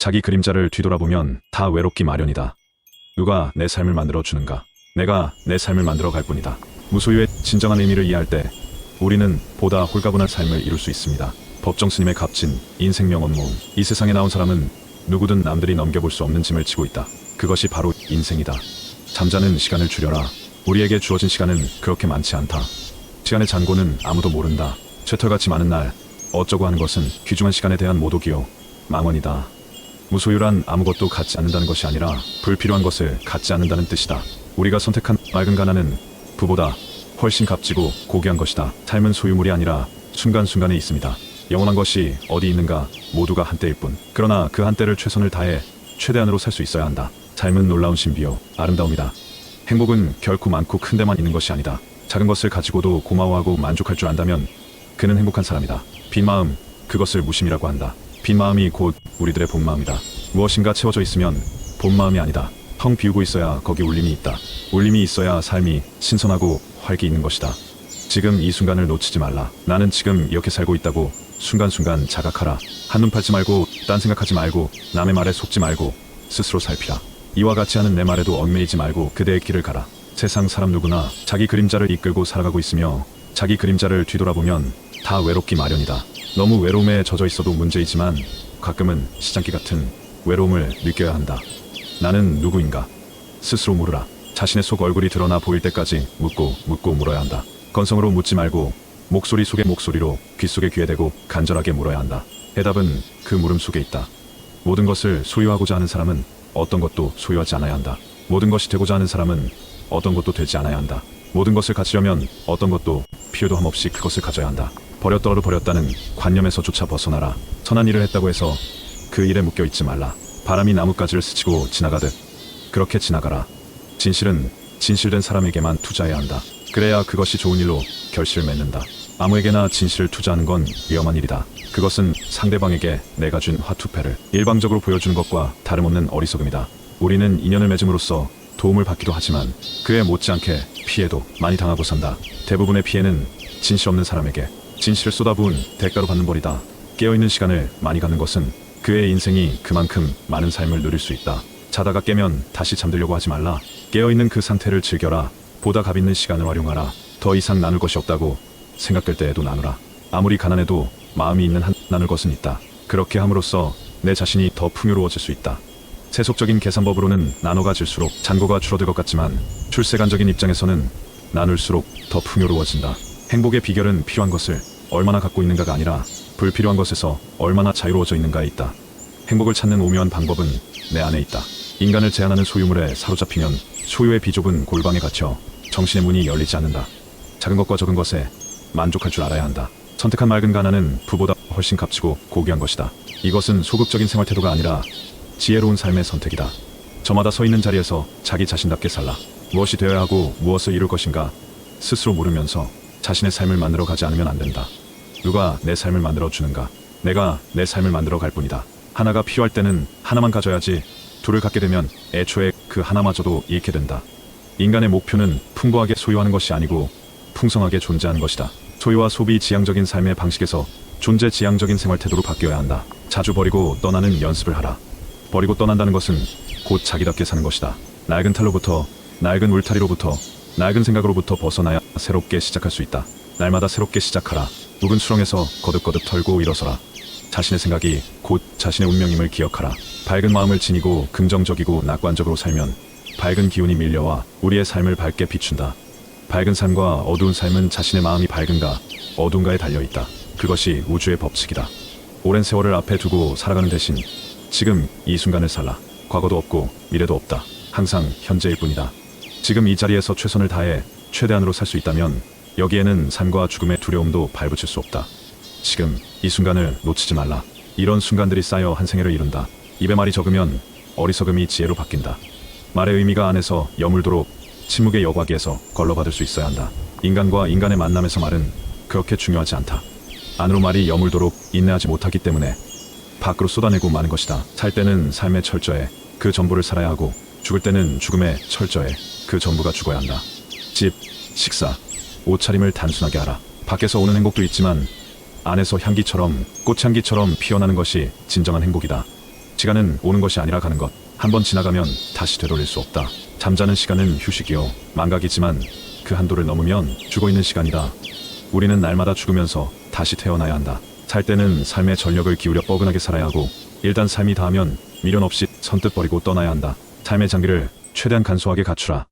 자기 그림자를 뒤돌아보면 다 외롭기 마련이다. 누가 내 삶을 만들어주는가? 내가 내 삶을 만들어갈 뿐이다. 무소유의 진정한 의미를 이해할 때 우리는 보다 홀가분한 삶을 이룰 수 있습니다. 법정 스님의 값진 인생 명언 모음. 이 세상에 나온 사람은 누구든 남들이 넘겨볼 수 없는 짐을 지고 있다. 그것이 바로 인생이다. 잠자는 시간을 줄여라. 우리에게 주어진 시간은 그렇게 많지 않다. 시간의 잔고는 아무도 모른다. 쇠털같이 많은 날 어쩌고 하는 것은 귀중한 시간에 대한 모독이요 망언이다. 무소유란 아무것도 갖지 않는다는 것이 아니라 불필요한 것을 갖지 않는다는 뜻이다. 우리가 선택한 맑은 가난은 부보다 훨씬 값지고 고귀한 것이다. 삶은 소유물이 아니라 순간순간에 있습니다. 영원한 것이 어디 있는가? 모두가 한때일 뿐. 그러나 그 한때를 최선을 다해 최대한으로 살 수 있어야 한다. 삶은 놀라운 신비요 아름다움이다. 행복은 결코 많고 큰 데만 있는 것이 아니다. 작은 것을 가지고도 고마워하고 만족할 줄 안다면 그는 행복한 사람이다. 빈 마음, 그것을 무심이라고 한다. 빈 마음이 곧 우리들의 본 마음이다. 무엇인가 채워져 있으면 본 마음이 아니다. 텅 비우고 있어야 거기 울림이 있다. 울림이 있어야 삶이 신선하고 활기 있는 것이다. 지금 이 순간을 놓치지 말라. 나는 지금 이렇게 살고 있다고 순간순간 자각하라. 한눈 팔지 말고 딴 생각하지 말고 남의 말에 속지 말고 스스로 살피라. 이와 같이 하는 내 말에도 얽매이지 말고 그대의 길을 가라. 세상 사람 누구나 자기 그림자를 이끌고 살아가고 있으며 자기 그림자를 뒤돌아보면 다 외롭기 마련이다. 너무 외로움에 젖어 있어도 문제이지만 가끔은 시장기 같은 외로움을 느껴야 한다. 나는 누구인가? 스스로 물으라. 자신의 속 얼굴이 드러나 보일 때까지 묻고 물어야 한다. 건성으로 묻지 말고 목소리 속의 목소리로 귀 속에 귀에 대고 간절하게 물어야 한다. 해답은 그 물음 속에 있다. 모든 것을 소유하고자 하는 사람은 어떤 것도 소유하지 않아야 한다. 모든 것이 되고자 하는 사람은 어떤 것도 되지 않아야 한다. 모든 것을 가지려면 어떤 것도 필요도 함없이 그것을 가져야 한다. 버렸더라도 버렸다는 관념에서조차 벗어나라. 선한 일을 했다고 해서 그 일에 묶여 있지 말라. 바람이 나뭇가지를 스치고 지나가듯 그렇게 지나가라. 진실은 진실된 사람에게만 투자해야 한다. 그래야 그것이 좋은 일로 결실을 맺는다. 아무에게나 진실을 투자하는 건 위험한 일이다. 그것은 상대방에게 내가 준 화투패를 일방적으로 보여주는 것과 다름없는 어리석음이다. 우리는 인연을 맺음으로써 도움을 받기도 하지만 그에 못지않게 피해도 많이 당하고 산다. 대부분의 피해는 진실 없는 사람에게 진실을 쏟아부은 대가로 받는 벌이다. 깨어있는 시간을 많이 갖는 것은 그의 인생이 그만큼 많은 삶을 누릴 수 있다. 자다가 깨면 다시 잠들려고 하지 말라. 깨어있는 그 상태를 즐겨라. 보다 값있는 시간을 활용하라. 더 이상 나눌 것이 없다고 생각될 때에도 나누라. 아무리 가난해도 마음이 있는 한 나눌 것은 있다. 그렇게 함으로써 내 자신이 더 풍요로워질 수 있다. 세속적인 계산법으로는 나눠가 질수록 잔고가 줄어들 것 같지만 출세관적인 입장에서는 나눌수록 더 풍요로워진다. 행복의 비결은 필요한 것을 얼마나 갖고 있는가가 아니라 불필요한 것에서 얼마나 자유로워져 있는가에 있다. 행복을 찾는 오묘한 방법은 내 안에 있다. 인간을 제한하는 소유물에 사로잡히면 소유의 비좁은 골방에 갇혀 정신의 문이 열리지 않는다. 작은 것과 적은 것에 만족할 줄 알아야 한다. 선택한 맑은 가난은 부보다 훨씬 값지고 고귀한 것이다. 이것은 소극적인 생활태도가 아니라 지혜로운 삶의 선택이다. 저마다 서 있는 자리에서 자기 자신답게 살라. 무엇이 되어야 하고 무엇을 이룰 것인가 스스로 물으면서 자신의 삶을 만들어 가지 않으면 안 된다. 누가 내 삶을 만들어 주는가? 내가 내 삶을 만들어 갈 뿐이다. 하나가 필요할 때는 하나만 가져야지 둘을 갖게 되면 애초에 그 하나마저도 잃게 된다. 인간의 목표는 풍부하게 소유하는 것이 아니고 풍성하게 존재하는 것이다. 소유와 소비 지향적인 삶의 방식에서 존재 지향적인 생활태도로 바뀌어야 한다. 자주 버리고 떠나는 연습을 하라. 버리고 떠난다는 것은 곧 자기답게 사는 것이다. 낡은 탈로부터, 낡은 울타리로부터, 낡은 생각으로부터 벗어나야 새롭게 시작할 수 있다. 날마다 새롭게 시작하라. 묵은 수렁에서 거듭거듭 털고 일어서라. 자신의 생각이 곧 자신의 운명임을 기억하라. 밝은 마음을 지니고 긍정적이고 낙관적으로 살면 밝은 기운이 밀려와 우리의 삶을 밝게 비춘다. 밝은 삶과 어두운 삶은 자신의 마음이 밝은가 어두운가에 달려있다. 그것이 우주의 법칙이다. 오랜 세월을 앞에 두고 살아가는 대신 지금 이 순간을 살라. 과거도 없고 미래도 없다. 항상 현재일 뿐이다. 지금 이 자리에서 최선을 다해 최대한으로 살 수 있다면 여기에는 삶과 죽음의 두려움도 발붙일 수 없다. 지금 이 순간을 놓치지 말라. 이런 순간들이 쌓여 한 생애를 이룬다. 입에 말이 적으면 어리석음이 지혜로 바뀐다. 말의 의미가 안에서 여물도록 침묵의 여과기에서 걸러받을 수 있어야 한다. 인간과 인간의 만남에서 말은 그렇게 중요하지 않다. 안으로 말이 여물도록 인내하지 못하기 때문에 밖으로 쏟아내고 마는 것이다. 살 때는 삶의 철저에 그 전부를 살아야 하고 죽을 때는 죽음의 철저에 그 전부가 죽어야 한다. 집, 식사, 옷차림을 단순하게 하라. 밖에서 오는 행복도 있지만 안에서 향기처럼 꽃향기처럼 피어나는 것이 진정한 행복이다. 시간은 오는 것이 아니라 가는 것. 한번 지나가면 다시 되돌릴 수 없다. 잠자는 시간은 휴식이요, 망각이지만 그 한도를 넘으면 죽어있는 시간이다. 우리는 날마다 죽으면서 다시 태어나야 한다. 살 때는 삶의 전력을 기울여 뻐근하게 살아야 하고, 일단 삶이 닿으면 미련 없이 선뜻 버리고 떠나야 한다. 삶의 장기를 최대한 간소하게 갖추라.